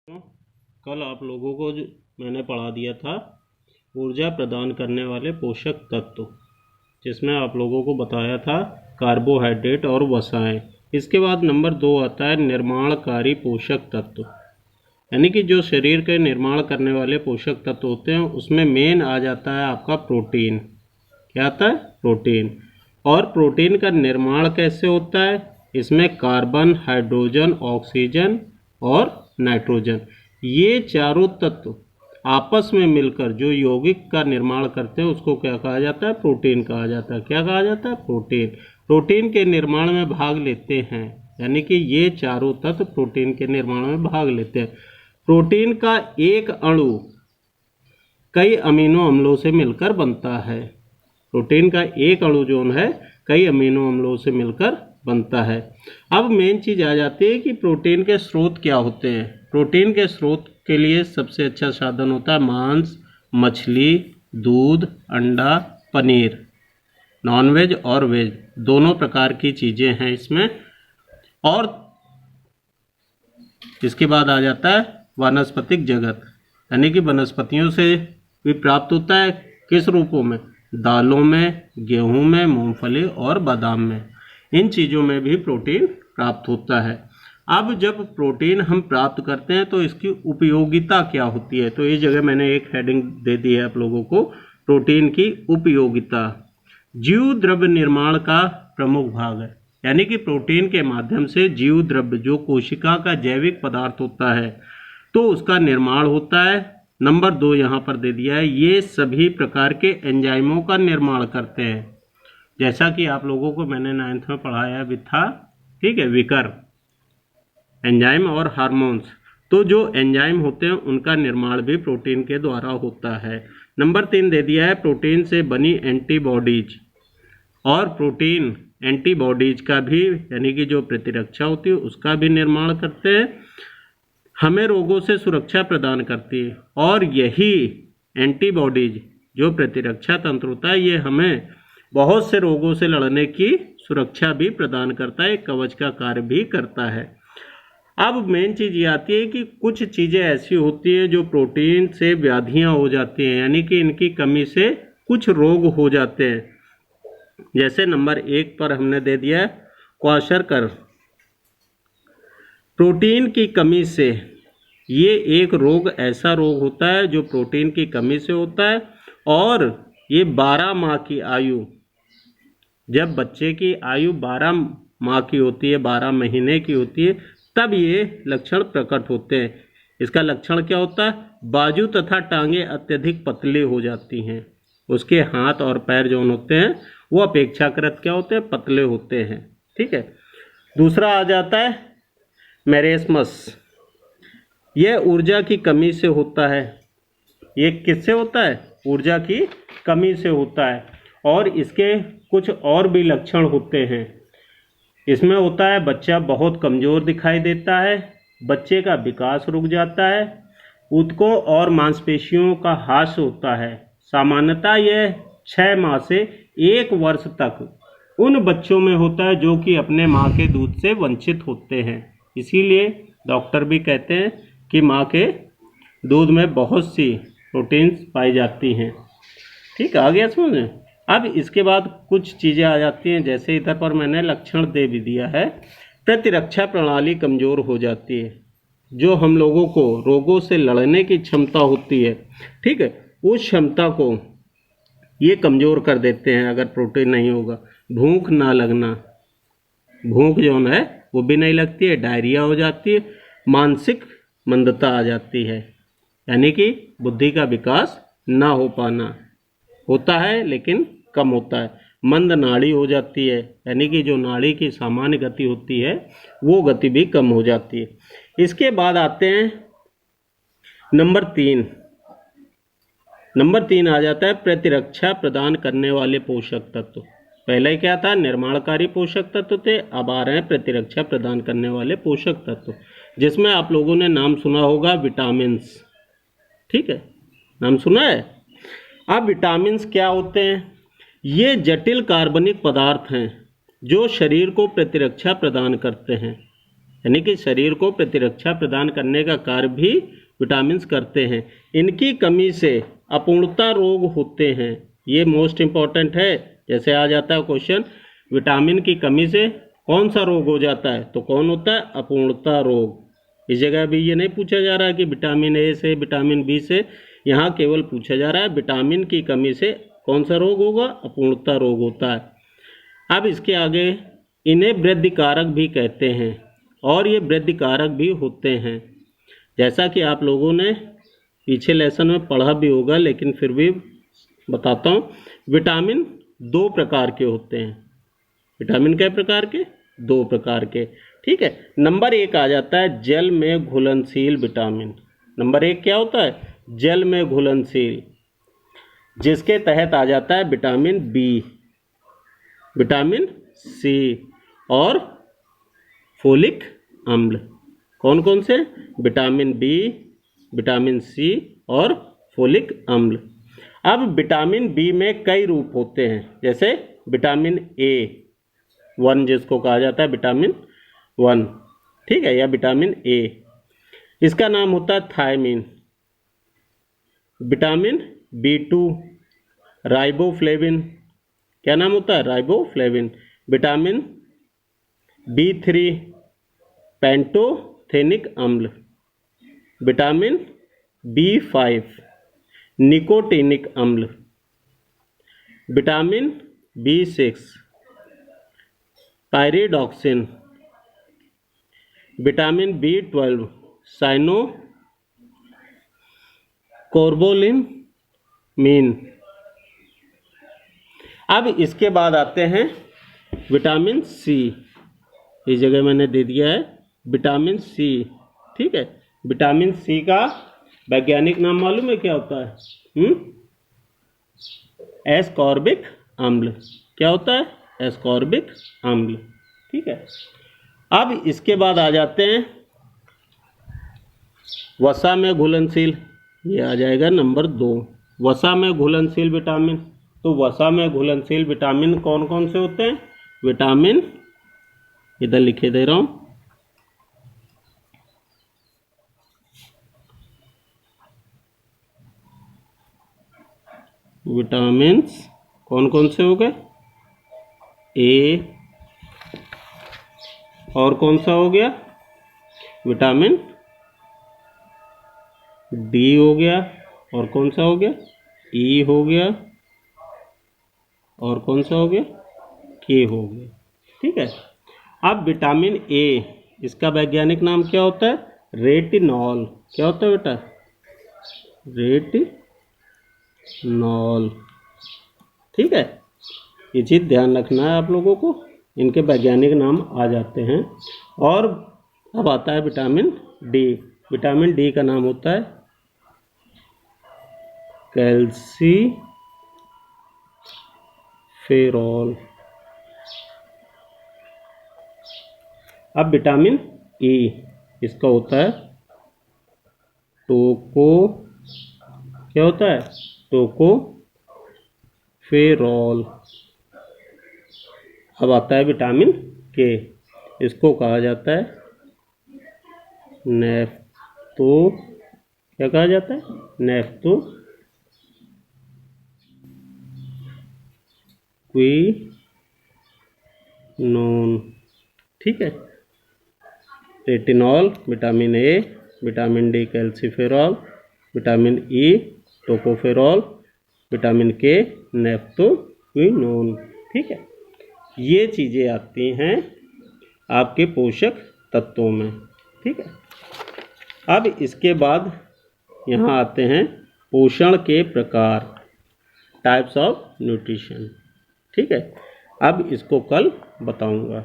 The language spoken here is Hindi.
कल आप लोगों को मैंने पढ़ा दिया था ऊर्जा प्रदान करने वाले पोषक तत्व, जिसमें आप लोगों को बताया था कार्बोहाइड्रेट और वसाएं। इसके बाद नंबर 2 आता है निर्माणकारी पोषक तत्व, यानी कि जो शरीर के निर्माण करने वाले पोषक तत्व होते हैं उसमें मेन आ जाता है आपका प्रोटीन। क्या आता है? प्रोटीन। और प्रोटीन का निर्माण कैसे होता है? इसमें कार्बन, हाइड्रोजन, ऑक्सीजन और नाइट्रोजन, ये चारों तत्व आपस में मिलकर जो यौगिक का निर्माण करते हैं उसको क्या कहा जाता है? प्रोटीन कहा जाता है। क्या कहा जाता है? प्रोटीन। प्रोटीन के निर्माण में भाग लेते हैं, यानी कि ये चारों तत्व प्रोटीन के निर्माण में भाग लेते हैं। प्रोटीन का एक अणु कई अमीनो अम्लों से मिलकर बनता है। प्रोटीन का एक अणु जो है कई अमीनो अम्लों से मिलकर बनता है। अब मेन चीज़ आ जाती है कि प्रोटीन के स्रोत क्या होते हैं। प्रोटीन के स्रोत के लिए सबसे अच्छा साधन होता है मांस, मछली, दूध, अंडा, पनीर। नॉनवेज और वेज दोनों प्रकार की चीज़ें हैं इसमें। और इसके बाद आ जाता है वानस्पतिक जगत, यानी कि वनस्पतियों से भी प्राप्त होता है। किस रूपों में? दालों में, गेहूं में, मूंगफली और बादाम में। इन चीज़ों में भी प्रोटीन प्राप्त होता है। अब जब प्रोटीन हम प्राप्त करते हैं तो इसकी उपयोगिता क्या होती है? तो इस जगह मैंने एक हेडिंग दे दी है आप लोगों को, प्रोटीन की उपयोगिता। जीव द्रव्य निर्माण का प्रमुख भाग है, यानी कि प्रोटीन के माध्यम से जीव द्रव्य जो कोशिका का जैविक पदार्थ होता है तो उसका निर्माण होता है। नंबर 2 यहाँ पर दे दिया है, ये सभी प्रकार के एंजाइमों का निर्माण करते हैं, जैसा कि आप लोगों को मैंने 9th में पढ़ाया भी था। ठीक है, विकर, एंजाइम और हार्मोन्स। तो जो एंजाइम होते हैं उनका निर्माण भी प्रोटीन के द्वारा होता है। नंबर 3 दे दिया है, प्रोटीन से बनी एंटीबॉडीज। और प्रोटीन एंटीबॉडीज का भी, यानी कि जो प्रतिरक्षा होती है उसका भी निर्माण करते हैं, हमें रोगों से सुरक्षा प्रदान करती है। और यही एंटीबॉडीज जो प्रतिरक्षा तंत्र होता है ये हमें बहुत से रोगों से लड़ने की सुरक्षा भी प्रदान करता है, कवच का कार्य भी करता है। अब मेन चीज़ ये आती है कि कुछ चीज़ें ऐसी होती हैं जो प्रोटीन से व्याधियाँ हो जाती हैं, यानी कि इनकी कमी से कुछ रोग हो जाते हैं। जैसे नंबर 1 पर हमने दे दिया है क्वाशरकर। प्रोटीन की कमी से, ये एक रोग ऐसा रोग होता है जो प्रोटीन की कमी से होता है। और ये 12 माह की आयु, जब बच्चे की आयु 12 माह की होती है, 12 महीने की होती है, तब ये लक्षण प्रकट होते हैं। इसका लक्षण क्या होता है? बाजू तथा टांगे अत्यधिक पतली हो जाती हैं। उसके हाथ और पैर जो होते हैं वो अपेक्षाकृत क्या होते हैं? पतले होते हैं। ठीक है। दूसरा आ जाता है मैरेस्मस। यह ऊर्जा की कमी से होता है। ये किससे होता है? ऊर्जा की कमी से होता है। और इसके कुछ और भी लक्षण होते हैं। इसमें होता है बच्चा बहुत कमज़ोर दिखाई देता है, बच्चे का विकास रुक जाता है, ऊतकों और मांसपेशियों का ह्रास होता है। सामान्यतः यह 6 माह से 1 वर्ष तक उन बच्चों में होता है जो कि अपने माँ के दूध से वंचित होते हैं। इसीलिए डॉक्टर भी कहते हैं कि माँ के दूध में बहुत सी प्रोटीन्स पाई जाती हैं। ठीक, आ गया समझ में? अब इसके बाद कुछ चीज़ें आ जाती हैं, जैसे इधर पर मैंने लक्षण दे भी दिया है। प्रतिरक्षा प्रणाली कमज़ोर हो जाती है, जो हम लोगों को रोगों से लड़ने की क्षमता होती है, ठीक है, उस क्षमता को ये कमज़ोर कर देते हैं अगर प्रोटीन नहीं होगा। भूख ना लगना, भूख जो है वो भी नहीं लगती है, डायरिया हो जाती है, मानसिक मंदता आ जाती है, यानी कि बुद्धि का विकास ना हो पाना, होता है लेकिन कम होता है। मंद नाड़ी हो जाती है, यानी कि जो नाड़ी की सामान्य गति होती है वो गति भी कम हो जाती है। इसके बाद आते हैं नंबर 3। नंबर 3 आ जाता है प्रतिरक्षा प्रदान करने वाले पोषक तत्व। पहले क्या था? निर्माणकारी पोषक तत्व थे, अब आ रहे हैं प्रतिरक्षा प्रदान करने वाले पोषक तत्व, जिसमें आप लोगों ने नाम सुना होगा विटामिन्स। ठीक है, नाम सुना है। अब विटामिन्स क्या होते हैं? ये जटिल कार्बनिक पदार्थ हैं जो शरीर को प्रतिरक्षा प्रदान करते हैं। यानी कि शरीर को प्रतिरक्षा प्रदान करने का कार्य भी विटामिन करते हैं। इनकी कमी से अपूर्णता रोग होते हैं। ये मोस्ट इम्पॉर्टेंट है। जैसे आ जाता है क्वेश्चन, विटामिन की कमी से कौन सा रोग हो जाता है, तो कौन होता है, अपूर्णता रोग। इस जगह भी ये नहीं पूछा जा रहा है कि विटामिन ए से, विटामिन बी से, यहाँ केवल पूछा जा रहा है विटामिन की कमी से कौन सा रोग होगा, अपूर्णता रोग होता है। अब इसके आगे इन्हें वृद्धि कारक भी कहते हैं और ये वृद्धि कारक भी होते हैं। जैसा कि आप लोगों ने पीछे लेसन में पढ़ा भी होगा, लेकिन फिर भी बताता हूँ। विटामिन 2 प्रकार के होते हैं। विटामिन कै प्रकार के, 2 प्रकार के, ठीक है। नंबर 1 आ जाता है जल में घुलनशील विटामिन। नंबर 1 क्या होता है, जल में घुलनशील, जिसके तहत आ जाता है विटामिन बी, विटामिन सी और फोलिक अम्ल। कौन कौन से, विटामिन बी, विटामिन सी और फोलिक अम्ल। अब विटामिन बी में कई रूप होते हैं, जैसे विटामिन A1 जिसको कहा जाता है विटामिन 1, ठीक है, या विटामिन ए। इसका नाम होता है थायमीन। विटामिन B2 राइबोफ्लेविन, क्या नाम होता है, राइबोफ्लेविन। विटामिन B3 पेंटोथेनिक अम्ल। विटामिन B5 निकोटीनिक अम्ल। Vitamin B6 pyridoxine. Vitamin B12 cyano cobalamin. अब इसके बाद आते हैं विटामिन सी। इस जगह मैंने दे दिया है विटामिन सी, ठीक है। विटामिन सी का वैज्ञानिक नाम मालूम है क्या होता है, एस्कॉर्बिक अम्ल। क्या होता है, एस्कॉर्बिक अम्ल, ठीक है। अब इसके बाद आ जाते हैं वसा में घुलनशील। ये आ जाएगा नंबर 2, वसा में घुलनशील विटामिन। तो वसा में घुलनशील विटामिन कौन कौन से होते हैं, विटामिन, इधर लिखे दे रहा हूं, विटामिन्स कौन कौन से हो गए, ए, और कौन सा हो गया, विटामिन डी हो गया, और कौन सा हो गया, ई हो गया, और कौन सा हो गया, के हो गया, ठीक है। अब विटामिन ए, इसका वैज्ञानिक नाम क्या होता है, रेटिनॉल। क्या होता है बेटा, रेटिनॉल, ठीक है। ये चीज़ ध्यान रखना है आप लोगों को, इनके वैज्ञानिक नाम आ जाते हैं। और अब आता है विटामिन डी। विटामिन डी का नाम होता है कैल्सीफेरॉल। अब विटामिन ई, इसका होता है टोको, क्या होता है, टोकोफेरॉल। अब आता है विटामिन के, इसको कहा जाता है नेफ्तो, क्या कहा जाता है, नेफ्तो क्विनोन, ठीक है। Retinol, vitamin A, vitamin D calciferol, vitamin E tocopherol, vitamin के नेफ्टोक्विनोन, ठीक है। ये चीज़ें आती हैं आपके पोषक तत्वों में, ठीक है। अब इसके बाद यहाँ आते हैं पोषण के प्रकार, टाइप्स ऑफ न्यूट्रिशन, ठीक है। अब इसको कल बताऊंगा।